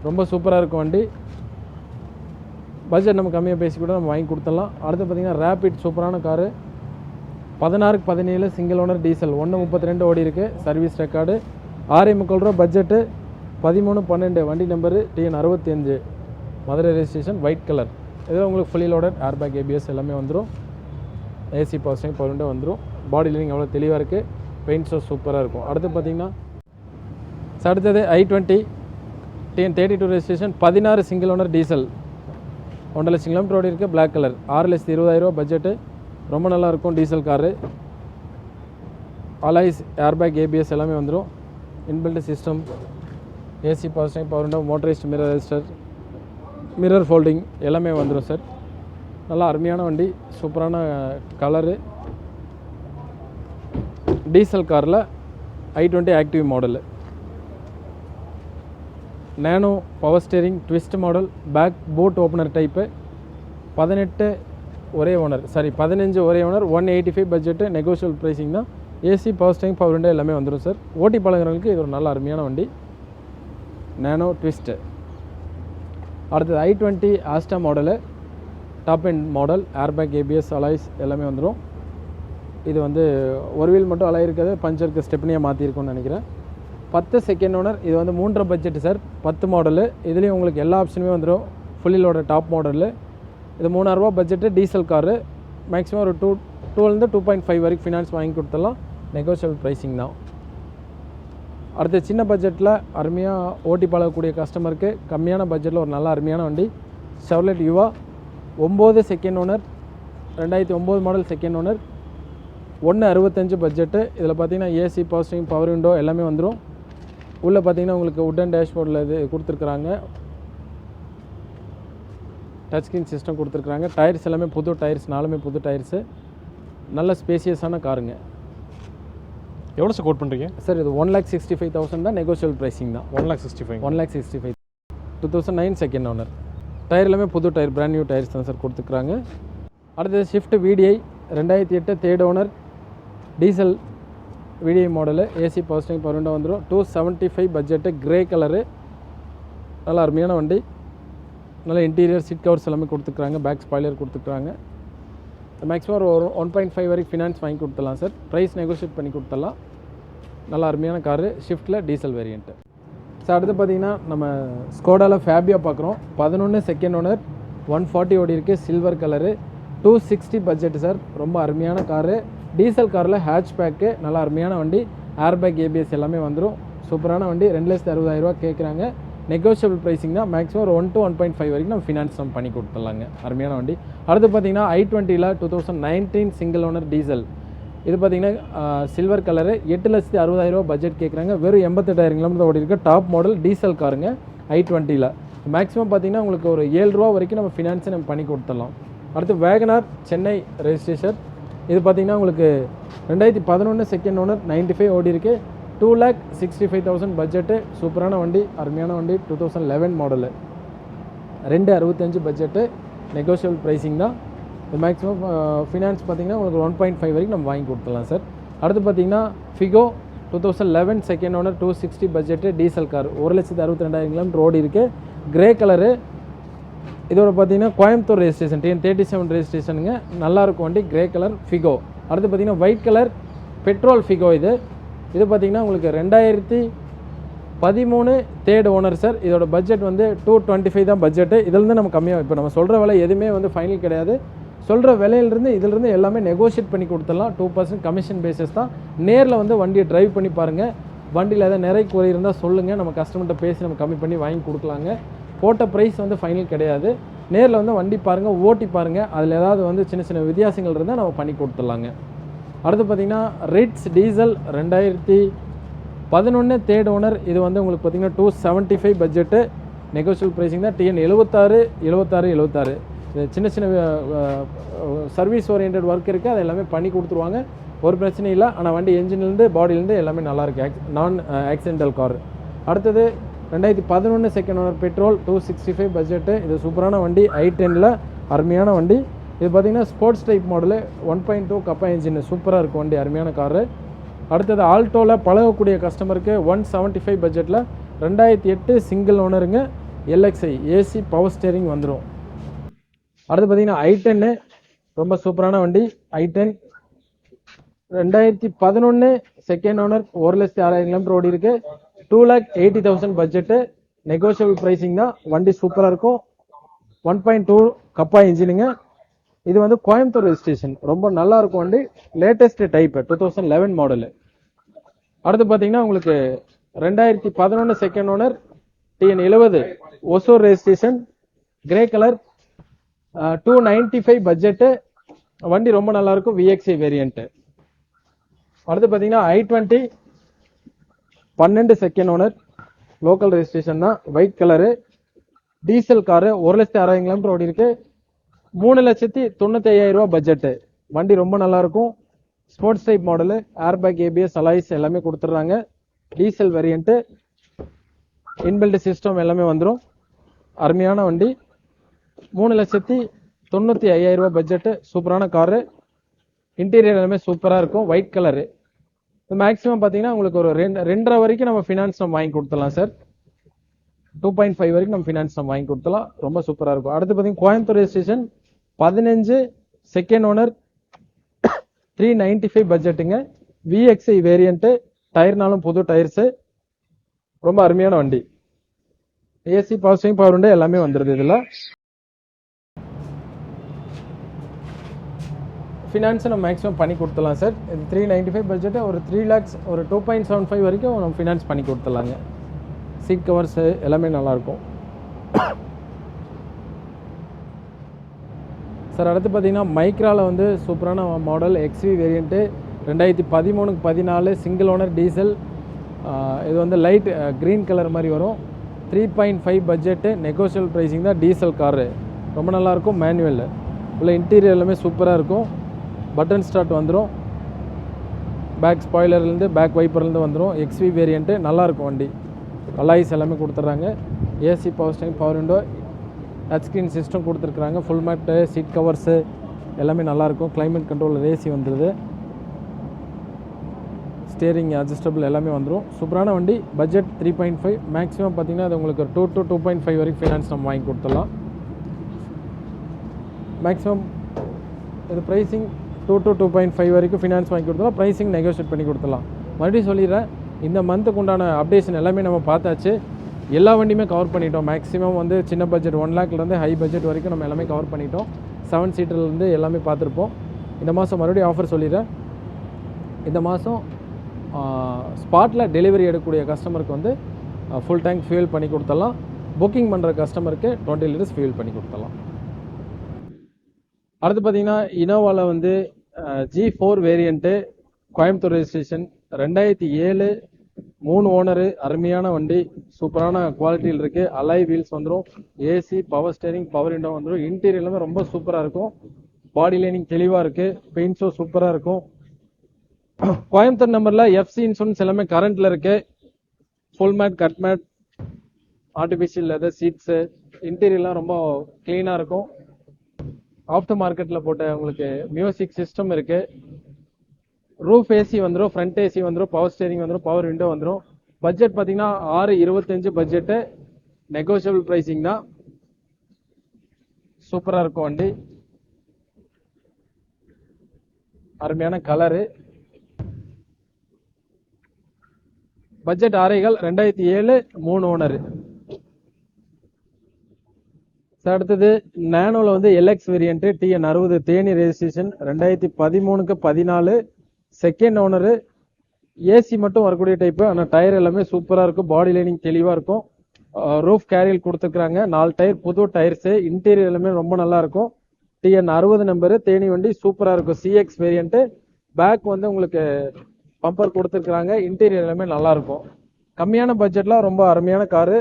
ரொம்ப சூப்பராக இருக்கும் வண்டி. பட்ஜெட் நம்ம கம்மியாக பேசி கூட நம்ம வாங்கி கொடுத்துடலாம். அடுத்து பார்த்திங்கன்னா ரேபிட், சூப்பரான காரு. 16/17 சிங்கிள் ஓனர் டீசல், 1,32 ஓடி இருக்குது. Service record. 6,3 ரூபா பட்ஜெட்டு. 13/12 வண்டி number. TN65 Madurai registration, white colour. இதில் உங்களுக்கு ஃபுல்லி லோடட் ஏர்பேக் ABS எல்லாமே வந்துடும். AC power steering power window வந்துடும். பாடி லைனிங் எவ்வளோ தெளிவாக இருக்குது. பெயிண்ட் ஷோ சூப்பராக இருக்கும். அடுத்து பார்த்திங்கன்னா அடுத்தது I20 TN32 registration, 16 single owner diesel, 1,00,000 kilometre ஓடி இருக்குது. Black colour. 6,20,000 ரூபா பட்ஜெட்டு. ரொம்ப நல்லாயிருக்கும் diesel car. Alloys airbag ABS எல்லாமே வந்துடும். Inbuilt system, AC power steering power window, motorised mirror register, mirror folding எல்லாமே வந்துடும் சார். நல்லா அருமையான வண்டி, சூப்பரான கலரு. டீசல் காரில் I20 ஆக்டிவ் மாடலு. நேனோ power steering twist model, back boot opener type. 15 ஒரே ஓனர், 15 ஒரே ஓனர், 185 பட்ஜெட்டு. நெகோஷியபிள் ப்ரைஸிங் தான். AC power steering power window எல்லாமே வந்துடும் சார். ஓட்டி பழகிறவங்களுக்கு இது ஒரு நல்ல அருமையான வண்டி, நேனோ ட்விஸ்ட்டு. அடுத்தது I20 Asta model, top end model, airbag ABS alloys எல்லாமே வந்துடும். இது வந்து ஒரு வீல் மட்டும் அலாய் இருக்காது, பஞ்சருக்கு ஸ்டெப்னியாக மாற்றிருக்கும்னு நினைக்கிறேன். 10 செகண்ட் ஓனர். இது வந்து 3.5 பட்ஜெட்டு சார். 10 மாடலு. இதுலேயும் உங்களுக்கு எல்லா ஆப்ஷனுமே வந்துடும். ஃபுல்லிலோட டாப் மாடலு. இது 3,000 ரூபா பட்ஜெட்டு. Diesel car. மேக்ஸிமம் ஒரு 2.2 2.5 வரைக்கும் ஃபினான்ஸ் வாங்கி கொடுத்துடலாம். நெகோஷியபிள் ப்ரைஸிங் தான். அடுத்து சின்ன பட்ஜெட்டில் அருமையாக ஓட்டி பழகக்கூடிய கஸ்டமருக்கு கம்மியான பட்ஜெட்டில் ஒரு நல்ல அருமையான வண்டி, ஷெவ்ரலெட் யுவா 9 second owner, 2009 model second owner, 165 budget. இதில் பார்த்தீங்கன்னா AC power steering power window எல்லாமே வந்துடும். உள்ளே பார்த்தீங்கன்னா உங்களுக்கு உட்டன் டேஷ்போர்டில் இது கொடுத்துருக்குறாங்க. டச் ஸ்க்ரீன் சிஸ்டம் கொடுத்துருக்குறாங்க. டயர்ஸ் எல்லாமே புது டயர்ஸ், 4மே புது டயர்ஸு. நல்ல ஸ்பேசியஸான காருங்க. எவ்வளோ சார் கோட் பண்ணுறீங்க சார்? இது 1,65,000 தான். நெகோஷியபிள் ப்ரைஸிங் தான். 1,65,000 2009 செகண்ட் ஓனர். டயர் எல்லாமே புது டயர், பிராண்ட் நியூ டயர்ஸ் தான் சார் கொடுத்துருக்குறாங்க. அடுத்தது shift VDI 2008 third owner diesel VDI model. AC power steering power window வந்துடும். 275 பட்ஜெட்டு, கிரே கலரு. நல்ல அருமையான வண்டி. நல்ல இன்டீரியர் சீட் கவர்ஸ் எல்லாமே கொடுத்துருக்குறாங்க. பேக் ஸ்பாய்லர் கொடுத்துருக்குறாங்க. மேக்ஸிமம் ஒரு 1.5 வரைக்கும் ஃபினான்ஸ் வாங்கி கொடுத்துடலாம் சார். ப்ரைஸ் நெகோஷியேட் பண்ணி கொடுத்துடலாம். நல்ல அருமையான காரு, ஷிஃப்ட்டில் டீசல் வேரியண்ட்டு. சார் அடுத்து பார்த்தீங்கன்னா நம்ம ஸ்கோடாவில் ஃபேபியா பார்க்குறோம். 11 செகண்ட் ஓனர், 140 ஓடி இருக்குது. Silver colour, 260 budget sir. ரொம்ப அருமையான காரு. டீசல் காரில் ஹேட்ச் பேக்கு. நல்ல அருமையான வண்டி. ஏர்பேக் ABS எல்லாமே வந்துடும். சூப்பரான வண்டி. 2,60,000 ரூபா கேட்குறாங்க. நெகோஷியபிள் ப்ரைஸிங் தான். மேக்ஸிமம் ஒரு 1 to 1.5 வரைக்கும் நம்ம ஃபினான்ஸ் நம்ம பண்ணி கொடுத்துடலாங்க. அருமையான வண்டி. அடுத்து பார்த்தீங்கன்னா I20ல் 2019 சிங்கிள் ஓனர் டீசல், இது பார்த்தீங்கன்னா சில்வர் கலரு 8,60,000 பட்ஜெட் கேட்குறாங்க. வெறும் 88,000 கிலோமீட்டர் ஓடி இருக்க டாப் மாடல் டீசல் காருங்க i20ல். மேக்ஸிமம் பார்த்தீங்கன்னா உங்களுக்கு ஒரு ரூ. 7 வரைக்கும் நம்ம ஃபினான்ஸை நம்ம பண்ணி கொடுத்துடலாம். அடுத்து வேகனார் சென்னை ரெஜிஸ்ட்ரேஷன். இது பார்த்தீங்கன்னா உங்களுக்கு 2011 செகண்ட் ஓனர் 95 ஓடி இருக்கு. 2,65,000 பட்ஜெட்டு. சூப்பரான வண்டி, அருமையான வண்டி. 2011 மாடலு. 265 பட்ஜெட்டு. நெகோஷியபிள் ப்ரைஸிங் தான். மேக்ஸிமம் ஃபினான்ஸ் பார்த்தீங்கன்னா உங்களுக்கு 1.5 வரைக்கும் நம்ம வாங்கி கொடுத்துடலாம் சார். அடுத்து பார்த்தீங்கன்னா Figo 2011 second owner 260 budget diesel car. 1,62,000 kilometre ஓடி இருக்குது. Grey colour. இதோட பார்த்தீங்கன்னா கோயம்புத்தூர் ரெஜிஸ்ட்ரேஷன் TN 37 ரெஜிஸ்ட்ரேஷனுங்க. நல்லாயிருக்கும் வண்டி. Grey colour Figo. அடுத்து பார்த்தீங்கன்னா ஒயிட் கலர் பெட்ரோல் ஃபிகோ. இது பார்த்தீங்கன்னா உங்களுக்கு 2013 தேர்ட் ஓனர் சார். இதோட பட்ஜெட் வந்து 225 தான் பட்ஜெட்டு. இதிலேருந்து நம்ம கம்மியாக, இப்போ நம்ம சொல்கிற விலை எதுவுமே வந்து ஃபைனல் கிடையாது. சொல்கிற விலையிலிருந்து இதிலிருந்து எல்லாமே நெகோஷியேட் பண்ணி கொடுத்துடலாம். 2% கமிஷன் பேசிஸ் தான். நேரில் வந்து வண்டியை ட்ரைவ் பண்ணி பாருங்கள். வண்டியில் ஏதாவது நிறைய குறை இருந்தால் சொல்லுங்கள், நம்ம கஸ்டமர்கிட்ட பேசி நம்ம கம்மி பண்ணி வாங்கி கொடுக்கலாங்க. போட்ட ப்ரைஸ் வந்து ஃபைனல் கிடையாது. நேரில் வந்து வண்டி பாருங்கள், ஓட்டி பாருங்கள். அதில் ஏதாவது வந்து சின்ன சின்ன வித்தியாசங்கள் இருந்தால் நம்ம பண்ணி கொடுத்துடலாங்க. அடுத்து பார்த்திங்கன்னா ரிட்ஸ் டீசல் 2011 தேர்ட் ஓனர். இது வந்து உங்களுக்கு பார்த்திங்கன்னா 275 பட்ஜெட்டு. நெகோஷியபிள் ப்ரைஸிங் தான். TN 76 இது சின்ன சின்ன சர்வீஸ் ஓரியன்ட் ஒர்க் இருக்குது. அது எல்லாமே பண்ணி கொடுத்துருவாங்க. ஒரு பிரச்சனையும் இல்லை. ஆனால் வண்டி என்ஜின்லேருந்து பாடியிலேருந்து எல்லாமே நல்லாயிருக்கு. நான் ஆக்சிடென்டல் கார். அடுத்தது 2011 செகண்ட் ஓனர் பெட்ரோல் 265 பட்ஜெட்டு. இது சூப்பரான வண்டி. i10ல் அருமையான வண்டி. இது பார்த்திங்கன்னா ஸ்போர்ட்ஸ் டைப் மாடலு 1.2 கப்பா இன்ஜின். சூப்பராக இருக்கும் வண்டி, அருமையான காரு. அடுத்தது ஆல்டோவில் பழகக்கூடிய கஸ்டமருக்கு 175 பட்ஜெட்டில் 2008 சிங்கிள் ஓனருங்க. LXI ஏசி பவர் ஸ்டேரிங் வந்துடும். அடுத்து பார்த்தீங்கன்னா i10 ரொம்ப சூப்பரான வண்டி. i10 2011 செகண்ட் ஓனர் 1,06,000 கிலோமீட்டர் ஓடி இருக்கு. 2,80,000 பட்ஜெட்டு. நெகோஷியபிள் ப்ரைஸிங் தான். வண்டி சூப்பராக இருக்கும். 1.2 கப்பா இன்ஜினுங்க. இது வந்து கோயம்புத்தூர் ரெஜிஸ்ட்ரேஷன். ரொம்ப நல்லா இருக்கும் வண்டி. Latest type 2011 model. அடுத்து பார்த்தீங்கன்னா உங்களுக்கு 2011 second owner TN 70 Hosur registration. Grey colour 295 budget. வண்டி ரொம்ப நல்லா இருக்கும். VXI variant. அடுத்து பார்த்தீங்கன்னா i20 12 second owner local registration தான். White colour diesel car. 1,06,000 kilometre ஓடி இருக்கு. 3,95,000 பட்ஜெட்டு. வண்டி ரொம்ப நல்லா இருக்கும். Sports type model. Airbag ABS alloys எல்லாமே கொடுத்துட்றாங்க. Diesel variant. இன்பில்ட் சிஸ்டம் எல்லாமே வந்துடும். அருமையான வண்டி. 3,95,000 பட்ஜெட்டு. சூப்பரான காரு. இன்டீரியர் எல்லாமே சூப்பராக இருக்கும். White colour. மேக்ஸிமம் பார்த்தீங்கன்னா உங்களுக்கு ஒரு 2.5 வரைக்கும் நம்ம ஃபினான்ஸ் நம்ம வாங்கி கொடுத்துடலாம் சார். 2.5 வரைக்கும் நம்ம ஃபினான்ஸ் நம்ம வாங்கி கொடுத்துலாம். ரொம்ப சூப்பராக இருக்கும். அடுத்து பார்த்தீங்கன்னா கோயம்புத்தூர் ரெஜிஸ்ட்ரேஷன் 15 செகண்ட் ஓனர் 395 பட்ஜெட்டுங்க. VXI variant. டயர்னாலும் புது டயர்ஸு. ரொம்ப அருமையான வண்டி. AC power steering power window எல்லாமே வந்துடுது. இதில் ஃபினான்ஸை நம்ம மேக்ஸிமம் பண்ணி கொடுத்துடலாம் சார். இது 395 பட்ஜெட்டு. ஒரு 3 lakhs ஒரு 2.75 வரைக்கும் நம்ம ஃபினான்ஸ் பண்ணி கொடுத்துடலாங்க. சீட் கவர்ஸு எல்லாமே நல்லாயிருக்கும் சார். அடுத்து பார்த்தீங்கன்னா மைக்ராவில் வந்து சூப்பரான model XV variant. 2013-14 single owner diesel. இது வந்து லைட் க்ரீன் கலர் மாதிரி வரும். 3.5 பட்ஜெட்டு. நெகோஷியபிள் ப்ரைஸிங் தான். டீசல் காரு ரொம்ப நல்லாயிருக்கும். மேனுவல் உள்ள இன்டீரியர் எல்லாமே சூப்பராக இருக்கும். பட்டன் ஸ்டார்ட் வந்துடும். பேக் ஸ்பாய்லர்லேருந்து பேக் வைப்பர்லேருந்து வந்துடும். XV variant. நல்லாயிருக்கும் வண்டி. அலாய்ஸ் எல்லாமே கொடுத்துட்றாங்க. AC power steering power window touch screen system கொடுத்துருக்குறாங்க. ஃபுல் மேட்டு சீட் கவர்ஸு எல்லாமே நல்லாயிருக்கும். கிளைமேட் கண்ட்ரோல் ஏசி வந்துடுது. ஸ்டேரிங் அட்ஜஸ்டபிள் எல்லாமே வந்துடும். சூப்பரான வண்டி. பட்ஜெட் 3.5. மேக்ஸிமம் பார்த்தீங்கன்னா அது உங்களுக்கு 2 to 2.5 வரைக்கும் ஃபினான்ஸ் நம்ம வாங்கி கொடுத்துடலாம். மேக்ஸிமம் இது ப்ரைஸிங் 2 to 2.5 வரைக்கும் ஃபினான்ஸ் வாங்கி கொடுத்துடலாம். ப்ரைஸிங் நெகோஷியேட் பண்ணி கொடுத்துடலாம். மறுபடியும் சொல்லிடுறேன், இந்த மந்த்துக்கு உண்டான அப்டேஷன் எல்லாமே நம்ம பார்த்தாச்சு. எல்லா வண்டியுமே கவர் பண்ணிட்டோம். மேக்ஸிமம் வந்து சின்ன பட்ஜெட் 1 lakhலேருந்து ஹை பட்ஜெட் வரைக்கும் நம்ம எல்லாமே கவர் பண்ணிட்டோம். 7 சீட்டர்லேருந்து எல்லாமே பார்த்துருப்போம். இந்த மாதம் மறுபடியும் ஆஃபர் சொல்லிடுறேன். இந்த மாதம் ஸ்பாட்டில் டெலிவரி எடுக்கக்கூடிய கஸ்டமருக்கு வந்து ஃபுல் டேங்க் ஃபியூல் பண்ணி கொடுத்துடலாம். புக்கிங் பண்ணுற கஸ்டமருக்கு 20 liters ஃபியூல் பண்ணி கொடுத்துடலாம். அடுத்து பார்த்தீங்கன்னா இனோவாவில் வந்து G4 variant, Coimbatore registration, 2007, 3 owner, அருமையான வண்டி, சூப்பரான குவாலிட்டியில் இருக்குது. அலாய் வீல்ஸ் வந்துடும், AC, power steering, power window வந்துடும். இன்டீரியர் எல்லாமே ரொம்ப சூப்பராக இருக்கும். பாடி லைனிங் தெளிவாக இருக்குது. பெயிண்ட் ஷோ சூப்பராக இருக்கும். கோயம்புத்தூர் நம்பரில் எஃப்சி இன்சூரன்ஸ் எல்லாமே கரண்ட்டில் இருக்குது. Full mat, cut mat, artificial leather seats, இன்டீரியர்லாம் ரொம்ப க்ளீனாக இருக்கும். ஆஃப்டர் மார்க்கெட்டில் போட்ட உங்களுக்கு மியூசிக் சிஸ்டம் இருக்குது. ரூஃப் ஏசி வந்துடும், ஃப்ரண்ட் ஏசி வந்துடும், பவர் ஸ்டேரிங் வந்துடும், பவர் விண்டோ வந்துடும். பட்ஜெட் பார்த்தீங்கன்னா 625 பட்ஜெட்டு, நெகோஷியபிள் ப்ரைஸிங் தான். சூப்பராக இருக்கும் வண்டி, அருமையான கலரு. Budget ஆரைகள், 2007, 3 owner. அடுத்தது நானோவில் வந்து LX variant, TN 60, Theni registration, 2013க்கு 14, செகண்ட் ஓனரு. ஏசி மட்டும் வரக்கூடிய டைப்பு, ஆனால் டயர் எல்லாமே சூப்பராக இருக்கும். பாடி லைனிங் தெளிவாக இருக்கும். ரூஃப் கேரியல் கொடுத்துருக்குறாங்க. 4 டயர் புது டயர்ஸு. இன்டீரியர் எல்லாமே ரொம்ப நல்லா இருக்கும். TN 60 நம்பரு, தேனி வண்டி சூப்பராக இருக்கும். CX variant. பேக் வந்து உங்களுக்கு பம்பர் கொடுத்துருக்குறாங்க. இன்டீரியர் எல்லாமே நல்லா இருக்கும். கம்மியான பட்ஜெட்டில் ரொம்ப அருமையான காரு.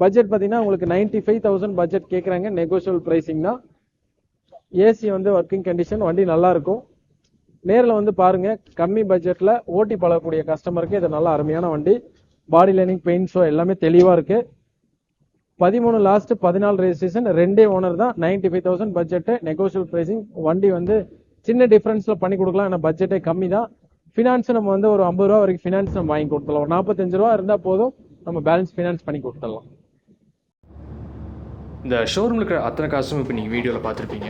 பட்ஜெட் பார்த்தீங்கன்னா உங்களுக்கு 95,000 பட்ஜெட் கேட்குறாங்க. நெகோஷியபிள் ப்ரைஸிங் தான். ஏசி வந்து ஒர்க்கிங் கண்டிஷன், வண்டி நல்லா இருக்கும். நேரில் வந்து பாருங்க. கம்மி பட்ஜெட்டில் ஓட்டி பழகக்கூடிய கஸ்டமருக்கு இது நல்லா அருமையான வண்டி. பாடி லைனிங், பெயிண்ட் ஷோ எல்லாமே தெளிவாக இருக்கு. 13 லாஸ்ட், 14 ரெஜிஸ்ட்ரேஷன், 2 ஓனர் தான். 95,000 பட்ஜெட்டு, நெகோஷியபிள் ப்ரைஸிங். வண்டி வந்து சின்ன டிஃபரன்ஸில் பண்ணி கொடுக்கலாம், ஆனால் பட்ஜெட்டே கம்மி தான். ஃபினான்ஸ் நம்ம வந்து ஒரு 50 ரூபா வரைக்கும் ஃபினான்ஸ் நம்ம வாங்கி கொடுத்துடலாம். ஒரு 45 ரூபா இருந்தால் போதும், நம்ம பேலன்ஸ் ஃபினான்ஸ் பண்ணி கொடுத்துடலாம். இந்த ஷோரூமில் இருக்கிற அத்தனை காசும் இப்போ நீங்கள் வீடியோவில் பார்த்துருப்பீங்க.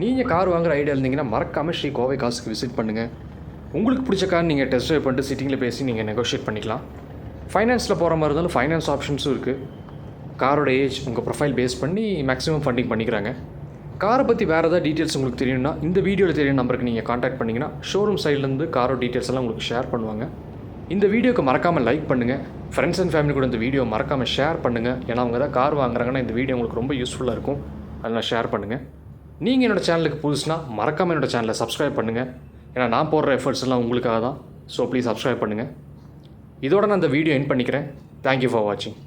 நீங்கள் கார் வாங்குற ஐடியா இருந்தீங்கன்னா மறக்காமல் ஸ்ரீ கோவை காசுக்கு விசிட் பண்ணுங்கள். உங்களுக்கு பிடிச்ச கார் நீங்கள் டெஸ்ட் ட்ரைவ் பண்ணிட்டு சிட்டிங்கில் பேசி நீங்கள் நெகோஷியேட் பண்ணிக்கலாம். ஃபைனான்ஸில் போகிற மாதிரி இருந்தாலும் ஃபைனான்ஸ் ஆப்ஷன்ஸும் இருக்குது. காரோட ஏஜ் உங்கள் ப்ரொஃபைல் பேஸ் பண்ணி மேக்ஸிமம் ஃபண்டிங் பண்ணிக்கிறாங்க. காரை பற்றி வேறு ஏதாவது டீட்டெயில்ஸ் உங்களுக்கு தெரியணும்னா இந்த வீடியோவில் தெரியும் நம்பருக்கு நீங்கள் காண்டாக்ட் பண்ணிங்கன்னா ஷோரூம் சைட்லேருந்து காரோட டீட்டெயில்ஸ் எல்லாம் உங்களுக்கு ஷேர் பண்ணுவாங்க. இந்த வீடியோக்கு மறக்காமல் லைக் பண்ணுங்கள். ஃப்ரெண்ட்ஸ் அண்ட் ஃபேமிலி கூட இந்த வீடியோ மறக்காமல் ஷேர் பண்ணுங்கள். ஏன்னா அவங்க தான் கார் வாங்குறாங்கன்னா இந்த வீடியோ உங்களுக்கு ரொம்ப யூஸ்ஃபுல்லாக இருக்கும். அதனால் ஷேர் பண்ணுங்கள். நீங்கள் என்னோடய சேனலுக்கு புதுசுனா மறக்காமல் என்னோடய சேனலை சப்ஸ்கிரைப் பண்ணுங்கள். ஏன்னா நான் போடுற எஃபர்ட்ஸ் எல்லாம் உங்களுக்காக தான். ஸோ ப்ளீஸ் சப்ஸ்கிரைப் பண்ணுங்கள். இதோட நான் இந்த வீடியோ எண்ட் பண்ணிக்கிறேன். தேங்க்யூ ஃபார் வாட்சிங்.